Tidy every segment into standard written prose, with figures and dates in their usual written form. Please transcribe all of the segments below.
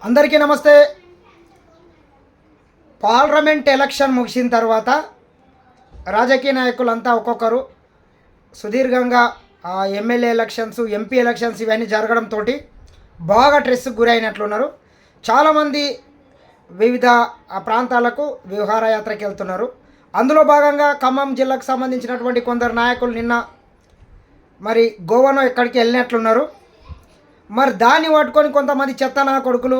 అందరికీ నమస్తే. Parliament election ముగిసిన తర్వాత రాజకీయ నాయకులంతా ఒక్కొక్కరు సుదీర్ఘంగా ఎమ్మెల్యే ఎలక్షన్స్, ఎంపీ ఎలక్షన్స్ ఇవన్నీ జరగడంతో బాగా స్ట్రెస్కి గురైనట్లున్నారు. చాలామంది వివిధ ప్రాంతాలకు విహారయాత్రకి వెళ్తున్నారు. అందులో భాగంగా ఖమ్మం జిల్లాకు సంబంధించినటువంటి కొందరు నాయకులు నిన్న మరి గోవాను ఎక్కడికి వెళ్ళినట్లున్నారు. మరి దాన్ని పట్టుకొని కొంతమంది చెత్తనా కొడుకులు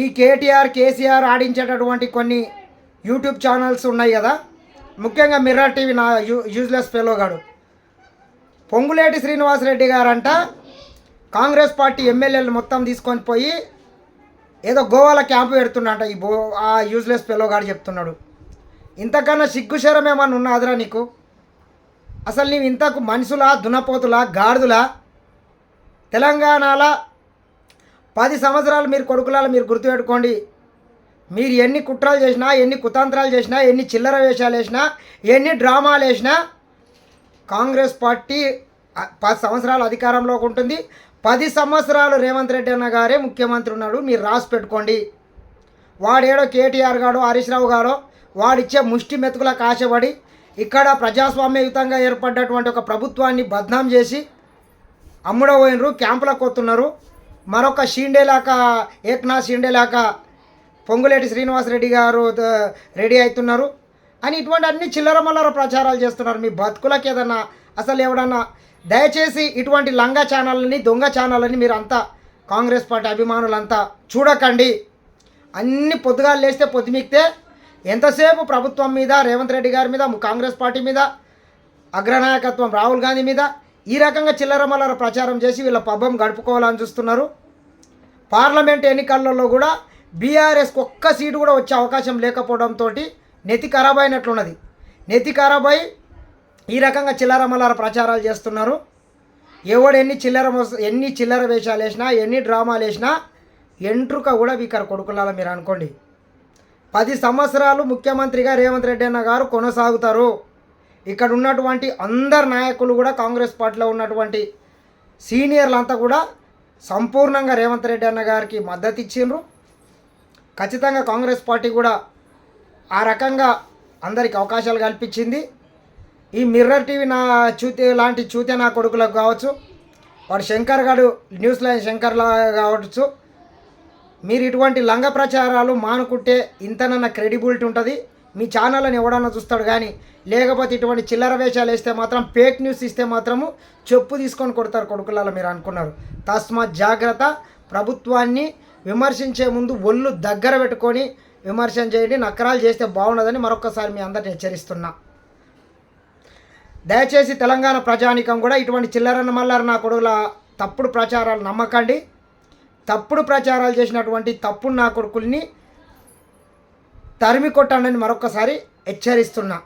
ఈ కేసీఆర్ ఆడించేటటువంటి కొన్ని యూట్యూబ్ ఛానల్స్ ఉన్నాయి కదా, ముఖ్యంగా మిర్రర్ టీవీ నా యూజ్లెస్ ఫెలోగాడు పొంగులేటి శ్రీనివాసరెడ్డి గారంట కాంగ్రెస్ పార్టీ ఎమ్మెల్యేలు మొత్తం తీసుకొని పోయి ఏదో గోవాలో క్యాంపు పెడుతున్నట. ఆ యూజ్లెస్ ఫెలోగాడు చెప్తున్నాడు. ఇంతకన్నా సిగ్గుశరం ఏమన్నా ఉన్నదిరా నీకు? అసలు నీవు ఇంతకు మనుషులా, దున్నపోతులా, గాడిదులా? తెలంగాణలో 10 సంవత్సరాలు మీరు కొడుకులాలు మీరు గుర్తుపెట్టుకోండి. మీరు ఎన్ని కుట్రలు చేసినా, ఎన్ని కుతంత్రాలు చేసినా, ఎన్ని చిల్లర వేషాలు వేసినా, ఎన్ని డ్రామాలు వేసినా కాంగ్రెస్ పార్టీ 10 సంవత్సరాలు అధికారంలోకి ఉంటుంది. 10 సంవత్సరాలు రేవంత్ రెడ్డి అన్న గారే ముఖ్యమంత్రి ఉన్నాడు. మీరు రాసి పెట్టుకోండి. వాడేడో కేటీఆర్ గాడో హరీష్ రావు గాడో వాడిచ్చే ముష్టి మెతుకులకు ఆశపడి ఇక్కడ ప్రజాస్వామ్యయుతంగా ఏర్పడ్డటువంటి ఒక ప్రభుత్వాన్ని బద్నాం చేసి అమ్ముడపోయినరు, క్యాంపులకు వస్తున్నారు. మరొక షీండేలాక ఏక్నాథ్ షీండేలాక పొంగులేటి శ్రీనివాసరెడ్డి గారు రెడీ అవుతున్నారు అని ఇటువంటి అన్ని చిల్లర మల్లర ప్రచారాలు చేస్తున్నారు. మీ బతుకులకు ఏదన్నా అసలు ఎవడన్నా దయచేసి ఇటువంటి లంగా ఛానళ్ళని, దొంగ ఛానళ్ళని మీరు అంతా కాంగ్రెస్ పార్టీ అభిమానులంతా చూడకండి. అన్ని పొద్దుగాలు లేస్తే పొద్దుమిక్తే ఎంతసేపు ప్రభుత్వం మీద, రేవంత్ రెడ్డి గారి మీద, కాంగ్రెస్ పార్టీ మీద, అగ్రనాయకత్వం రాహుల్ గాంధీ మీద ఈ రకంగా చిల్లర మల్లర ప్రచారం చేసి వీళ్ళ పబ్బం గడుపుకోవాలని చూస్తున్నారు. పార్లమెంట్ ఎన్నికలలో కూడా బీఆర్ఎస్కి ఒక్క సీటు కూడా వచ్చే అవకాశం లేకపోవడంతో నెత్తి ఖరాబ్ అయినట్లున్నది. నెత్తి ఖరాబ్ అయి ఈ రకంగా చిల్లర మల్లర ప్రచారాలు చేస్తున్నారు. ఎవడు ఎన్ని చిల్లర వేషాలు వేసినా, ఎన్ని డ్రామాలు వేసినా ఎంట్రుక కూడా వీకర్ కొడుకులాల మీరు అనుకోండి. 10 సంవత్సరాలు ముఖ్యమంత్రిగా రేవంత్ రెడ్డి అన్న గారు కొనసాగుతారు. ఇక్కడ ఉన్నటువంటి అందరు నాయకులు కూడా కాంగ్రెస్ పార్టీలో ఉన్నటువంటి సీనియర్లంతా కూడా సంపూర్ణంగా రేవంత్ రెడ్డి అన్న గారికి మద్దతు ఇచ్చిండ్రు. ఖచ్చితంగా కాంగ్రెస్ పార్టీ కూడా ఆ రకంగా అందరికి అవకాశాలు కల్పించింది. ఈ మిర్రర్ టీవీ లాంటి చూతే నా కొడుకులకు కావచ్చు, వాడు శంకర్ గారు న్యూస్ లైన్ శంకర్లా కావచ్చు, మీరు ఇటువంటి లంగ ప్రచారాలు మానుకుంటే ఇంతనన్న క్రెడిబిలిటీ ఉంటుంది. మీ ఛానళ్ళని ఎవడన్నా చూస్తాడు కానీ, లేకపోతే ఇటువంటి చిల్లర వేషాలు వేస్తే మాత్రం, ఫేక్ న్యూస్ ఇస్తే మాత్రము చెప్పు తీసుకొని కొడతారు కొడుకులలో మీరు అనుకున్నారు. తస్మాత్ జాగ్రత్త. ప్రభుత్వాన్ని విమర్శించే ముందు ఒళ్ళు దగ్గర పెట్టుకొని విమర్శన చేయండి. నకరాలు చేస్తే బాగుండదని మరొకసారి మీ అందరిని హెచ్చరిస్తున్నా. దయచేసి తెలంగాణ ప్రజానికం కూడా ఇటువంటి చిల్లరన్న మల్లర నా కొడుకుల తప్పుడు ప్రచారాలు నమ్మకండి. తప్పుడు ప్రచారాలు చేసినటువంటి తప్పుడు నా కొడుకుల్ని తరిమి కొట్టండి మరొకసారి హెచ్చరిస్తున్నా.